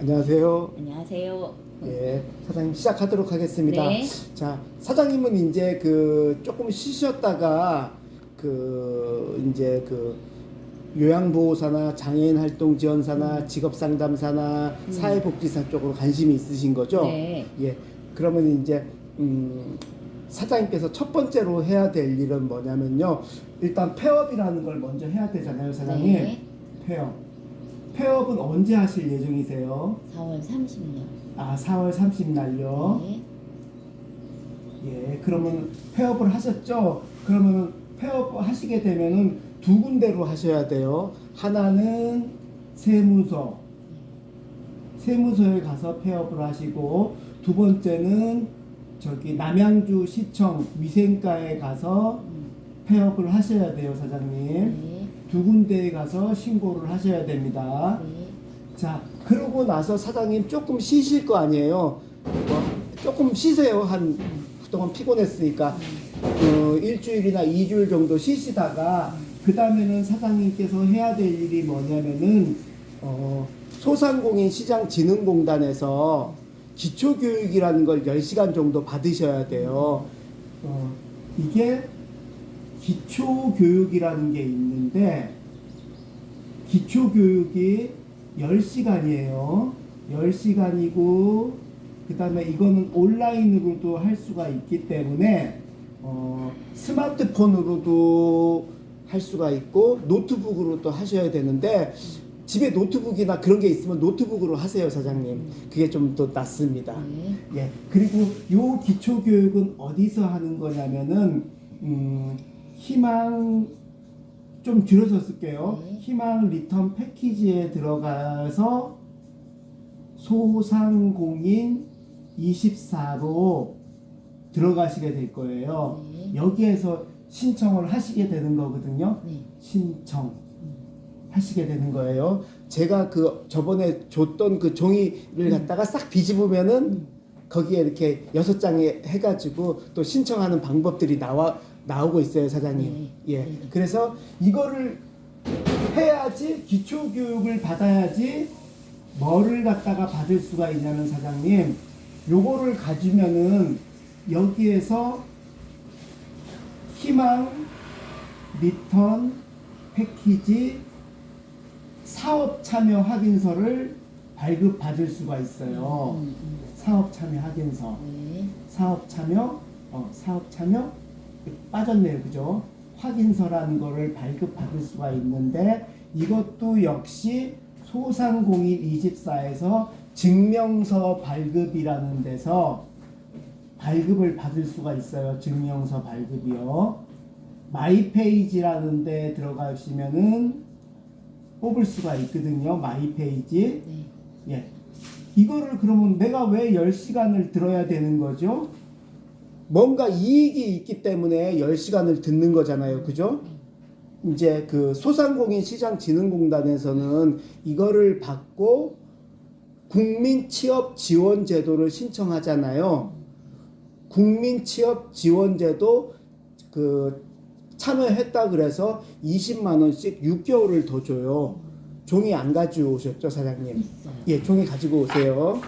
안녕하세요. 안녕하세요. 예, 사장님 시작하도록 하겠습니다. 네. 자, 사장님은 이제 조금 쉬셨다가 이제 요양보호사나 장애인 활동 지원사나 직업상담사나 사회복지사 쪽으로 관심이 있으신 거죠? 네. 예. 그러면 이제 사장님께서 첫 번째로 해야 될 일은 뭐냐면요. 일단 폐업이라는 걸 먼저 해야 되잖아요, 사장님. 네. 폐업은 언제 하실 예정이세요? 4월 30일. 아, 4월 30날요. 네. 예, 그러면 폐업을 하셨죠? 그러면 폐업 하시게 되면은 두 군데로 하셔야 돼요. 하나는 세무서에 가서 폐업을 하시고, 두 번째는 저기 남양주 시청 위생과에 가서 폐업을 하셔야 돼요, 사장님. 네. 두 군데에 가서 신고를 하셔야 됩니다. 네. 자, 그러고 나서 사장님 조금 쉬실 거 아니에요. 조금 쉬세요. 그동안 피곤했으니까. 일주일이나 2주일 정도 쉬시다가, 그 다음에는 사장님께서 해야 될 일이 뭐냐면은, 소상공인 시장진흥공단에서 기초교육이라는 걸 10시간 정도 받으셔야 돼요. 이게 기초교육이라는 게 있는데, 기초교육이 10시간이에요. 10시간이고, 그 다음에 이거는 온라인으로도 할 수가 있기 때문에, 스마트폰으로도 할 수가 있고, 노트북으로도 하셔야 되는데, 집에 노트북이나 그런 게 있으면 노트북으로 하세요, 사장님. 그게 좀 더 낫습니다. 네. 예. 그리고 요 기초교육은 어디서 하는 거냐면은, 희망, 좀 줄여서 쓸게요. 네. 희망 리턴 패키지에 들어가서 소상공인 24로 들어가시게 될 거예요. 네. 여기에서 신청을 하시게 되는 거거든요. 네. 신청 하시게 되는 거예요. 제가 저번에 줬던 그 종이를 갖다가 싹 뒤집으면은 거기에 이렇게 6장에 해가지고 또 신청하는 방법들이 나오고 있어요, 사장님. 네. 예. 네. 그래서 이거를 해야지, 기초교육을 받아야지 뭐를 갖다가 받을 수가 있냐면, 사장님, 요거를 가지면은 여기에서 희망 리턴 패키지 사업 참여 확인서를 발급받을 수가 있어요. 사업 참여 확인서. 네. 사업 참여 빠졌네요, 그죠? 확인서라는 거를 발급받을 수가 있는데, 이것도 역시 소상공인 24에서 증명서 발급이라는 데서 발급을 받을 수가 있어요. 증명서 발급이요. 마이페이지라는 데 들어가시면은 뽑을 수가 있거든요. 마이페이지. 네. 예. 이거를 그러면 내가 왜 10시간을 들어야 되는 거죠? 뭔가 이익이 있기 때문에 10시간을 듣는 거잖아요. 그죠? 이제 소상공인 시장진흥공단에서는 이거를 받고 국민취업지원제도를 신청하잖아요. 국민취업지원제도 참여했다 그래서 20만 원씩 6개월을 더 줘요. 종이 안 가지고 오셨죠, 사장님? 있어요. 예, 종이 가지고 오세요.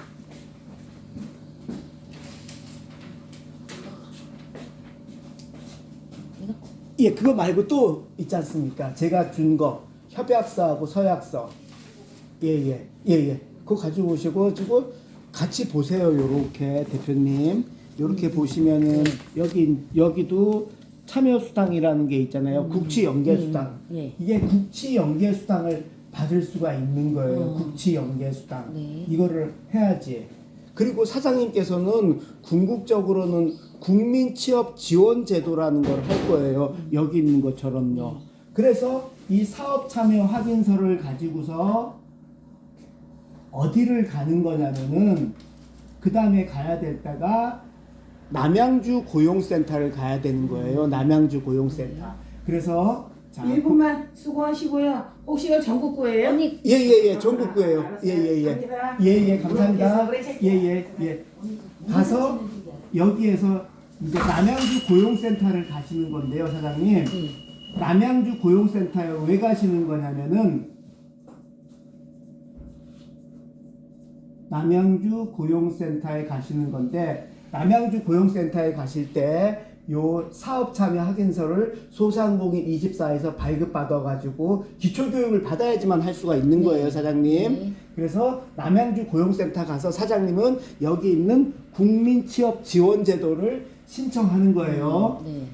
이거? 예, 그거 말고 또 있지 않습니까? 제가 준 거, 협약서하고 서약서. 예. 그거 가지고 오시고, 같이 보세요, 요렇게, 대표님. 요렇게 보시면은, 여기도 참여수당이라는 게 있잖아요. 국치연계수당. 네. 이게 국치연계수당을 받을 수가 있는 거예요. 국치연계수당. 네. 이거를 해야지. 그리고 사장님께서는 궁극적으로는 국민취업지원제도라는 걸 할 거예요. 여기 있는 것처럼요. 그래서 이 사업참여 확인서를 가지고서 어디를 가는 거냐면은, 그 다음에 가야 될 때가 남양주 고용센터를 가야 되는 거예요. 남양주 고용센터. 그래서 자, 1분만 수고하시고요. 혹시 이거 전국구예요? 언니. 예, 전국구예요. 알았어요. 예, 감사합니다. 그래서 예. 가서 여기에서 이제 남양주 고용센터를 가시는 건데요, 사장님. 남양주 고용센터에 왜 가시는 거냐면은 남양주 고용센터에 가시는 건데, 남양주 고용센터에 가실 때 요 사업 참여 확인서를 소상공인 24에서 발급받아가지고 기초교육을 받아야지만 할 수가 있는 거예요, 사장님. 네. 그래서 남양주 고용센터 가서 사장님은 여기 있는 국민취업지원제도를 신청하는 거예요. 네.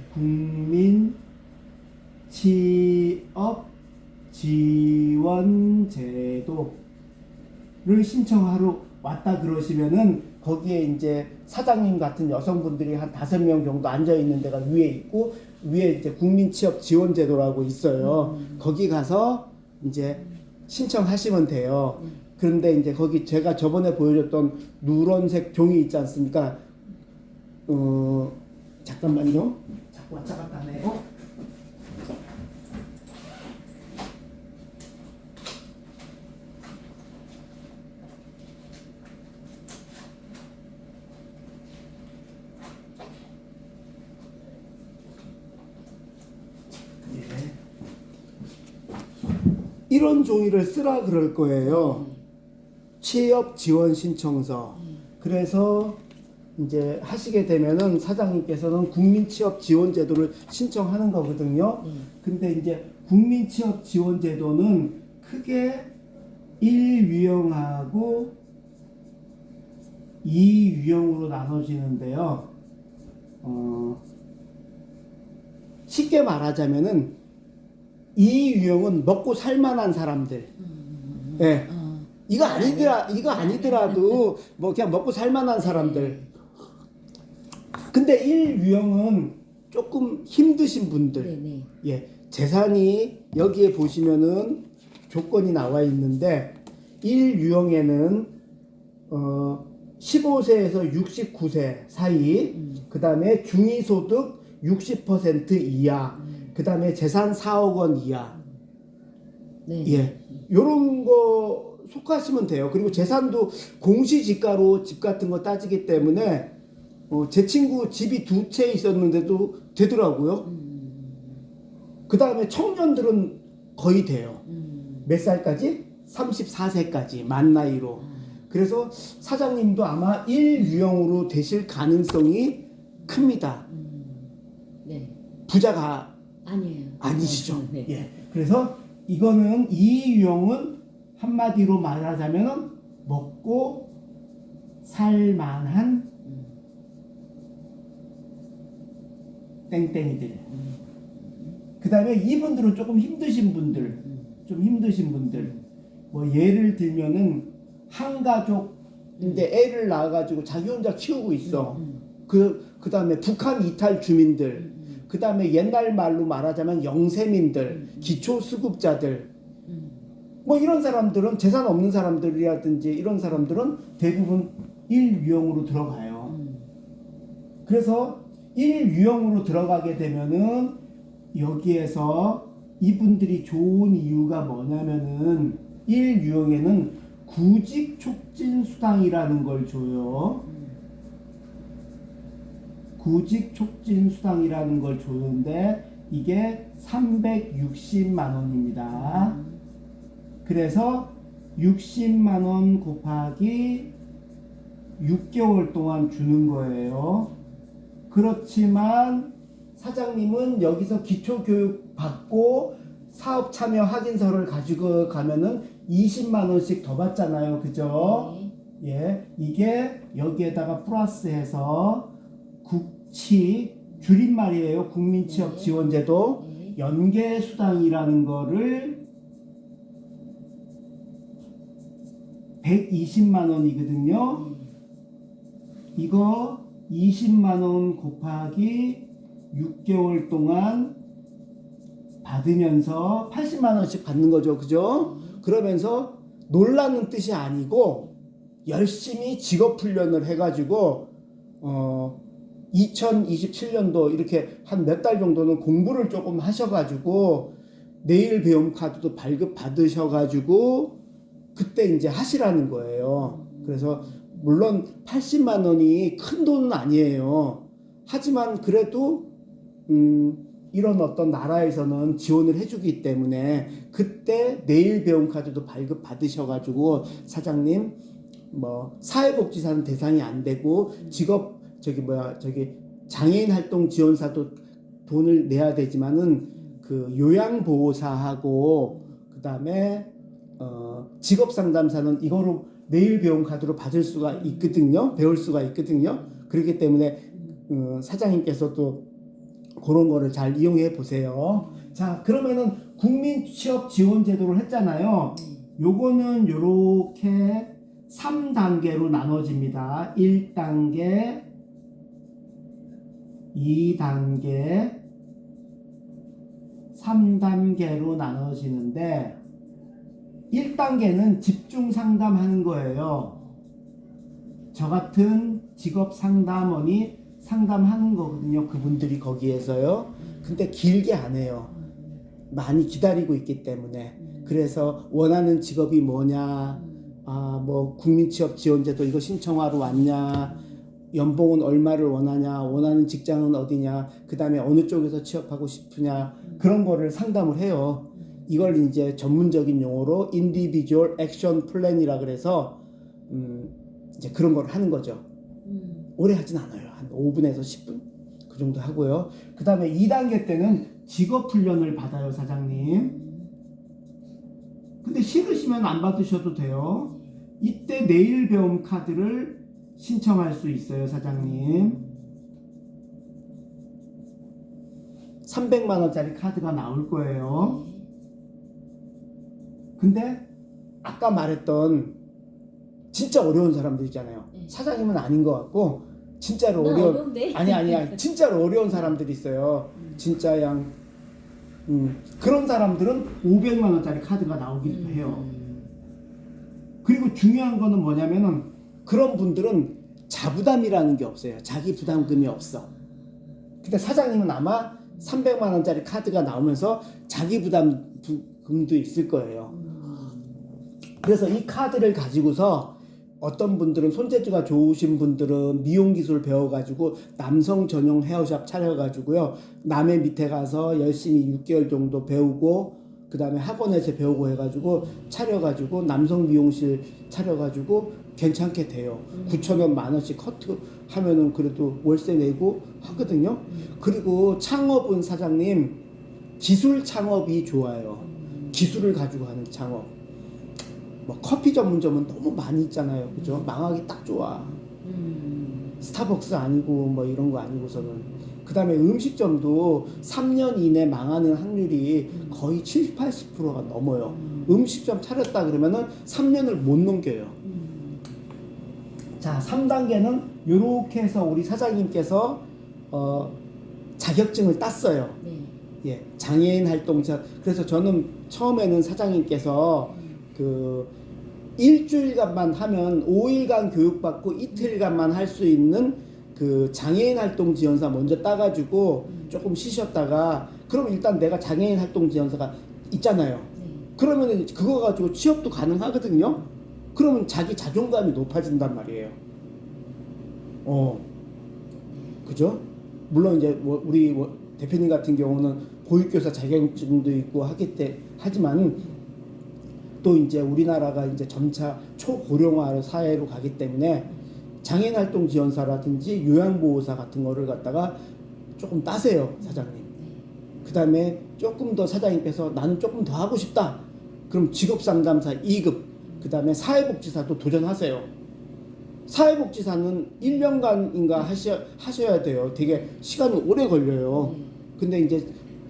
국민취업지원제도를 신청하러 왔다 그러시면은 거기에 이제 사장님 같은 여성분들이 한 5명 정도 앉아 있는 데가 위에 있고, 위에 이제 국민취업지원제도라고 있어요. 거기 가서 이제 신청하시면 돼요. 그런데 이제 거기 제가 저번에 보여줬던 누런색 종이 있지 않습니까? 잠깐만요. 자꾸 왔다 갔다 하네요. 이런 종이를 쓰라 그럴 거예요. 취업 지원 신청서. 그래서 이제 하시게 되면은 사장님께서는 국민취업지원제도를 신청하는 거거든요. 근데 이제 국민취업지원제도는 크게 1유형하고 2유형으로 나눠지는데요. 쉽게 말하자면은 이 유형은 먹고 살만한 사람들. 예. 이거 아니더라도 뭐 그냥 먹고 살만한 사람들. 근데 1유형은 조금 힘드신 분들. 네네. 예. 재산이 여기에 보시면은 조건이 나와 있는데 1유형에는 15세에서 69세 사이, 그다음에 중위소득 60% 이하, 그다음에 재산 4억 원 이하. 네. 예. 요런 거 속하시면 돼요. 그리고 재산도 공시지가로 집 같은 거 따지기 때문에 제 친구 집이 2채 있었는데도 되더라고요. 그다음에 청년들은 거의 돼요. 몇 살까지? 34세까지 만 나이로. 그래서 사장님도 아마 1유형으로 되실 가능성이 큽니다. 네. 부자가 아니에요. 아니시죠. 네. 예. 그래서 이거는 이 유형은 한마디로 말하자면은 먹고 살만한 땡땡이들. 그 다음에 이분들은 조금 힘드신 분들, 뭐 예를 들면은 한 가족인데 애를 낳아가지고 자기 혼자 키우고 있어. 그 다음에 북한 이탈 주민들, 그 다음에 옛날 말로 말하자면 영세민들, 기초수급자들, 뭐 이런 사람들은 재산 없는 사람들이라든지 이런 사람들은 대부분 1유형으로 들어가요. 그래서 1유형으로 들어가게 되면은 여기에서 이분들이 좋은 이유가 뭐냐면은 1유형에는 구직 촉진 수당이라는 걸 줘요. 구직 촉진 수당이라는 걸 주는데 이게 360만 원입니다. 그래서 60만 원 곱하기 6개월 동안 주는 거예요. 그렇지만 사장님은 여기서 기초교육 받고 사업 참여 확인서를 가지고 가면은 20만 원씩 더 받잖아요. 그죠? 예. 이게 여기에다가 플러스해서 국치 줄임말이에요. 국민취업지원제도 연계수당이라는 거를 120만 원이거든요. 이거 20만 원 곱하기 6개월 동안 받으면서 80만 원씩 받는 거죠. 그죠? 그러면서 놀라는 뜻이 아니고 열심히 직업 훈련을 해가지고 2027년도 이렇게 한 몇 달 정도는 공부를 조금 하셔가지고 내일 배움 카드도 발급 받으셔가지고 그때 이제 하시라는 거예요. 그래서 물론 80만 원이 큰 돈은 아니에요. 하지만 그래도 이런 어떤 나라에서는 지원을 해주기 때문에 그때 내일 배움 카드도 발급 받으셔가지고 사장님 뭐 사회복지사는 대상이 안 되고 직업 저기 장애인 활동 지원사도 돈을 내야 되지만은 그 요양보호사하고 그다음에 직업 상담사는 이거로 매일 배움 카드로 받을 수가 있거든요. 배울 수가 있거든요. 그렇기 때문에 사장님께서도 그런 거를 잘 이용해 보세요. 자, 그러면은 국민 취업 지원 제도를 했잖아요. 요거는 요렇게 3단계로 나눠집니다. 1단계, 2단계, 3단계로 나눠지는데 1단계는 집중 상담하는 거예요. 저 같은 직업 상담원이 상담하는 거거든요. 그분들이 거기에서요. 근데 길게 안 해요. 많이 기다리고 있기 때문에. 그래서 원하는 직업이 뭐냐, 뭐 국민취업지원제도 이거 신청하러 왔냐, 연봉은 얼마를 원하냐, 원하는 직장은 어디냐, 그 다음에 어느 쪽에서 취업하고 싶으냐, 그런 거를 상담을 해요. 이걸 이제 전문적인 용어로 인디비주얼 액션 플랜이라 그래서 이제 그런 걸 하는 거죠. 오래 하진 않아요. 한 5분에서 10분 그 정도 하고요. 그 다음에 2단계 때는 직업 훈련을 받아요, 사장님. 근데 싫으시면 안 받으셔도 돼요. 이때 내일 배움 카드를 신청할 수 있어요, 사장님. 300만 원짜리 카드가 나올 거예요. 근데 아까 말했던 진짜 어려운 사람들 있잖아요. 사장님은 아닌 것 같고 진짜로 어려운데? 아니 진짜로 어려운 사람들이 있어요. 진짜 그런 사람들은 500만 원짜리 카드가 나오기도 해요. 그리고 중요한 거는 뭐냐면은 그런 분들은 자부담이라는 게 없어요. 자기 부담금이 없어. 근데 사장님은 아마 300만 원짜리 카드가 나오면서 자기 부담금도 있을 거예요. 그래서 이 카드를 가지고서 어떤 분들은 손재주가 좋으신 분들은 미용 기술 배워가지고 남성 전용 헤어샵 차려가지고요, 남의 밑에 가서 열심히 6개월 정도 배우고 그 다음에 학원에서 배우고 해가지고 차려가지고 남성 미용실 차려가지고 괜찮게 돼요. 9,000원, 10,000원씩 커트 하면은 그래도 월세 내고 하거든요. 그리고 창업은 사장님 기술 창업이 좋아요. 기술을 가지고 하는 창업. 뭐 커피 전문점은 너무 많이 있잖아요, 그죠? 망하기 딱 좋아. 스타벅스 아니고 뭐 이런 거 아니고서는. 그 다음에 음식점도 3년 이내 망하는 확률이 거의 70, 80%가 넘어요. 음식점 차렸다 그러면은 3년을 못 넘겨요. 자, 3단계는 이렇게 해서 우리 사장님께서 자격증을 땄어요. 예, 장애인 활동자. 그래서 저는 처음에는 사장님께서 그 일주일간만 하면 5일간 교육받고 이틀간만 할 수 있는 그 장애인 활동 지원사 먼저 따가지고 조금 쉬셨다가, 그럼 일단 내가 장애인 활동 지원사가 있잖아요. 그러면 그거 가지고 취업도 가능하거든요. 그러면 자기 자존감이 높아진단 말이에요. 그죠? 물론 이제 우리 대표님 같은 경우는 보육교사 자격증도 있고 하지만 또 이제 우리나라가 이제 점차 초고령화 사회로 가기 때문에 장애인 활동 지원사라든지 요양보호사 같은 거를 갖다가 조금 따세요, 사장님. 그 다음에 조금 더 사장님께서 나는 조금 더 하고 싶다. 그럼 직업상담사 2급, 그 다음에 사회복지사도 도전하세요. 사회복지사는 1년간인가 하셔야 돼요. 되게 시간이 오래 걸려요. 근데 이제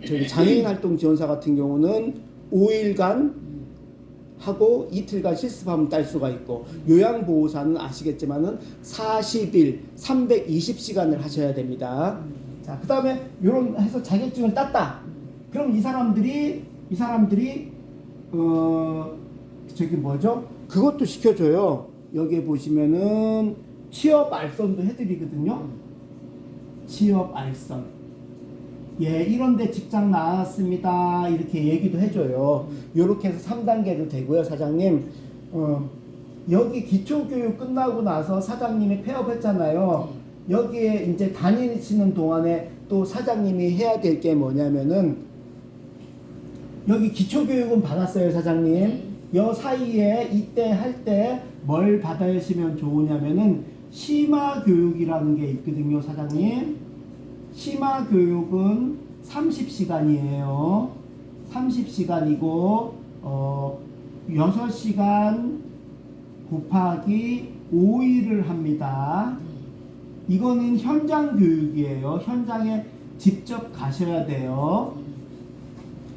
저희 장애인 활동 지원사 같은 경우는 5일간 하고 이틀간 실습하면 딸 수가 있고, 요양보호사는 아시겠지만은 40일, 320시간을 하셔야 됩니다. 자, 그 다음에 요런 해서 자격증을 땄다. 그럼 이 사람들이 저기 뭐죠? 그것도 시켜줘요. 여기 보시면은 취업 알선도 해드리거든요. 취업 알선. 예, 이런데 직장 나왔습니다. 이렇게 얘기도 해줘요. 요렇게 해서 3단계로 되고요, 사장님. 여기 기초교육 끝나고 나서 사장님이 폐업했잖아요. 여기에 이제 다니시는 동안에 또 사장님이 해야 될 게 뭐냐면은, 여기 기초교육은 받았어요, 사장님. 요 사이에 이때 할 때 뭘 받으시면 좋으냐면은 심화 교육이라는 게 있거든요, 사장님. 심화 교육은 30시간이에요. 30시간이고 6시간 곱하기 5일을 합니다. 이거는 현장 교육이에요. 현장에 직접 가셔야 돼요.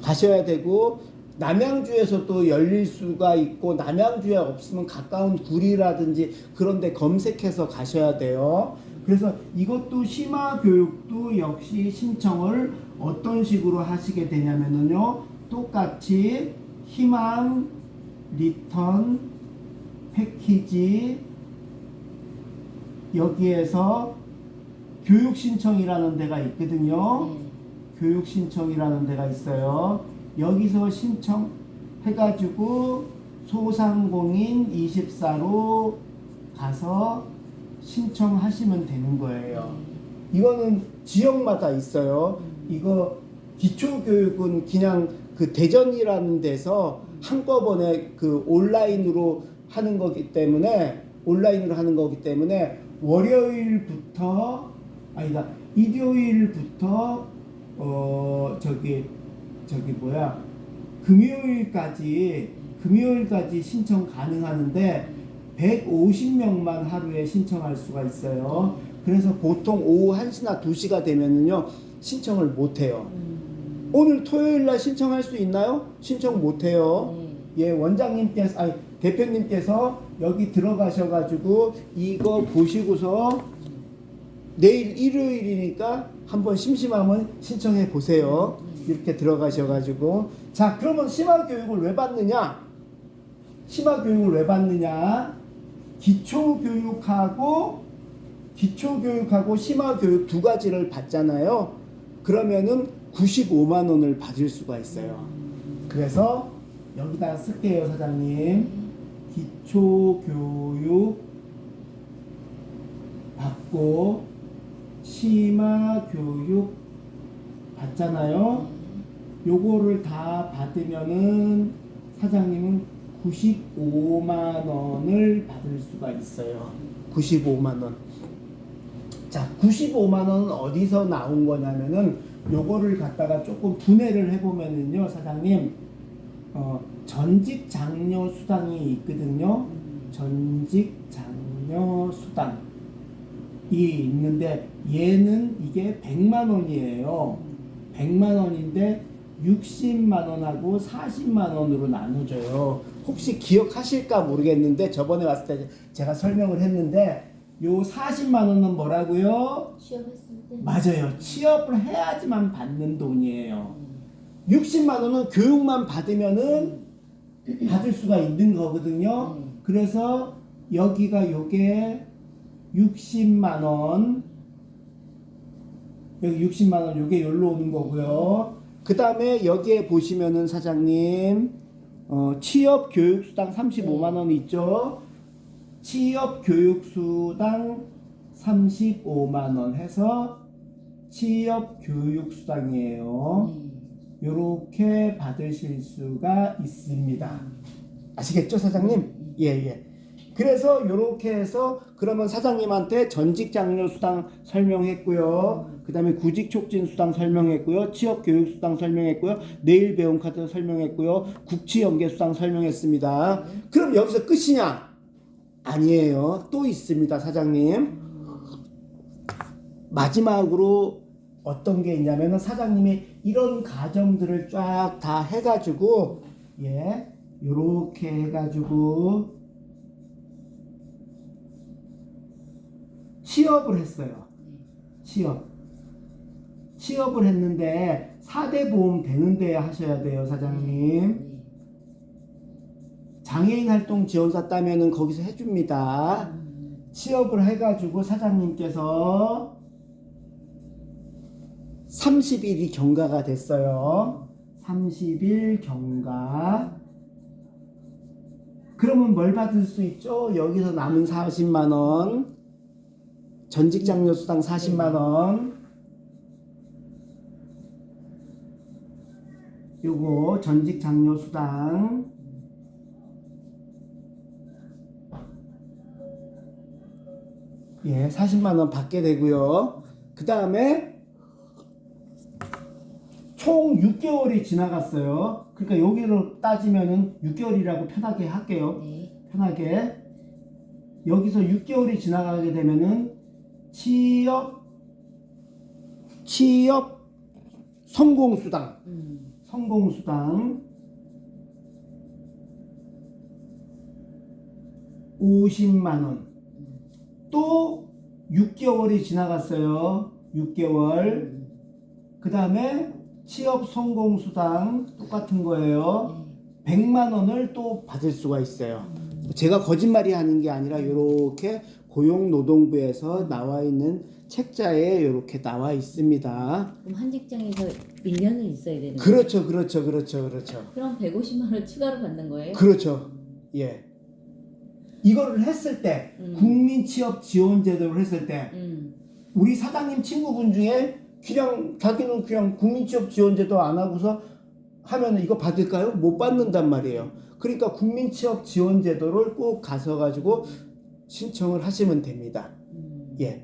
가셔야 되고 남양주에서도 열릴 수가 있고 남양주에 없으면 가까운 구리라든지 그런 데 검색해서 가셔야 돼요. 그래서 이것도 심화 교육도 역시 신청을 어떤 식으로 하시게 되냐면요. 똑같이 희망 리턴 패키지 여기에서 교육 신청이라는 데가 있거든요. 교육 신청이라는 데가 있어요. 여기서 신청해가지고 소상공인 24로 가서 신청하시면 되는 거예요. 이거는 지역마다 있어요. 이거 기초교육은 그냥 그 대전이라는 데서 한꺼번에 그 온라인으로 하는 거기 때문에 월요일부터 아니다 일요일부터 금요일까지 신청 가능하는데 150명만 하루에 신청할 수가 있어요. 그래서 보통 오후 1시나 2시가 되면은요 신청을 못 해요. 오늘 토요일 날 신청할 수 있나요? 신청 못 해요. 예, 대표님께서 여기 들어가셔가지고 이거 보시고서 내일 일요일이니까 한번 심심하면 신청해 보세요. 이렇게 들어가셔가지고 자, 그러면 심화교육을 왜 받느냐? 기초교육하고 심화교육 두 가지를 받잖아요. 그러면은 95만 원을 받을 수가 있어요. 그래서 여기다 쓸게요, 사장님. 기초교육 받고 심화교육 받잖아요. 요거를 다 받으면은 사장님은 95만 원을 받을 수가 있어요. 95만 원. 자, 95만 원은 어디서 나온 거냐면은 요거를 갖다가 조금 분해를 해보면은요, 사장님, 전직 장려 수당이 있거든요. 전직 장려 수당이 있는데 얘는 이게 100만 원이에요. 100만 원인데 60만 원하고 40만 원으로 나눠져요. 혹시 기억하실까 모르겠는데 저번에 왔을 때 제가 설명을 했는데 요 40만 원은 뭐라고요? 취업했을 때. 맞아요. 취업을 해야지만 받는 돈이에요. 60만 원은 교육만 받으면은 받을 수가 있는 거거든요. 그래서 여기가 요게 60만 원, 여기 60만 원 요게 여기로 오는 거고요. 그 다음에 여기에 보시면은 사장님 취업 교육수당 35만 원 있죠. 취업 교육수당 35만 원 해서 취업 교육수당이에요. 요렇게 받으실 수가 있습니다. 아시겠죠, 사장님? 예. 그래서 요렇게 해서 그러면 사장님한테 전직 장려 수당 설명했고요. 그 다음에 구직 촉진 수당 설명했고요. 취업 교육 수당 설명했고요. 내일 배움 카드 설명했고요. 국치 연계 수당 설명했습니다. 그럼 여기서 끝이냐? 아니에요. 또 있습니다, 사장님. 마지막으로 어떤 게 있냐면은 사장님이 이런 과정들을 쫙 다 해가지고 요렇게 해가지고 취업을 했어요. 취업을 했는데 4대 보험 되는데 하셔야 돼요, 사장님. 장애인 활동 지원사 따면은 거기서 해줍니다. 취업을 해가지고 사장님께서 30일이 경과가 됐어요. 30일 경과. 그러면 뭘 받을 수 있죠? 여기서 남은 40만 원. 전직 장려 수당 40만 원. 요거 전직 장려 수당 예, 40만 원 받게 되고요. 그 다음에 총 6개월이 지나갔어요. 그러니까 여기로 따지면은 6개월이라고 편하게 할게요. 네. 편하게. 여기서 6개월이 지나가게 되면은 취업 성공수당. 성공수당 50만 원. 또 6개월이 지나갔어요. 6개월. 그 다음에 취업 성공수당 똑같은 거예요. 100만 원을 또 받을 수가 있어요. 제가 거짓말이 하는 게 아니라 이렇게 고용노동부에서 나와 있는 책자에 이렇게 나와 있습니다. 그럼 한 직장에서 1년을 있어야 되는 거예요? 그렇죠. 그럼 150만 원 추가로 받는 거예요? 그렇죠. 예. 이거를 했을 때 국민취업지원제도를 했을 때 우리 사장님 친구분 중에 그냥 자기는 그냥 국민취업지원제도 안 하고서 하면 이거 받을까요? 못 받는단 말이에요. 그러니까 국민취업지원제도를 꼭 가서 가지고 신청을 하시면 됩니다. 예.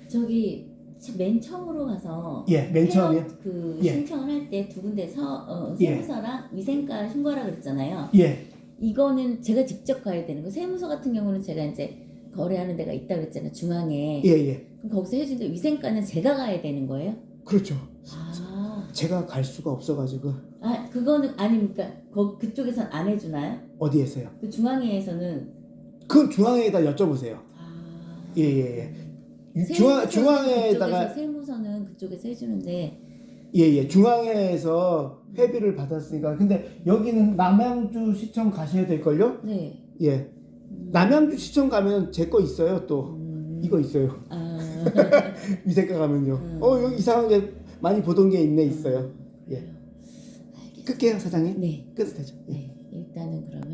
저기 맨 처음으로 가서 예, 맨 처음이요? 그 예. 신청을 할 때 두 군데 예. 세무서랑 위생과 신고하라 그랬잖아요. 예. 이거는 제가 직접 가야 되는 거. 세무서 같은 경우는 제가 이제 거래하는 데가 있다 그랬잖아요. 중앙에. 예. 그럼 거기서 해주는데 위생과는 제가 가야 되는 거예요? 그렇죠. 아, 제가 갈 수가 없어가지고. 그거는 아닙니까? 그쪽에선 안 해주나요? 어디에서요? 그 중앙회에서는 그 중앙에다 여쭤보세요. 예. 중앙에다가 세무서는 그쪽에서 해주는데 예. 중앙에서 회비를 받았으니까. 근데 여기는 남양주시청 가셔야 될걸요? 네. 예. 남양주시청 가면 제 거 있어요. 또 이거 있어요. 위생과 가면요. 여기 이상한 게 많이 보던 게 있네 있어요. 예. 알겠습니다. 끌게요 사장님. 네. 끄도 되죠. 예. 네. 일단은 그러면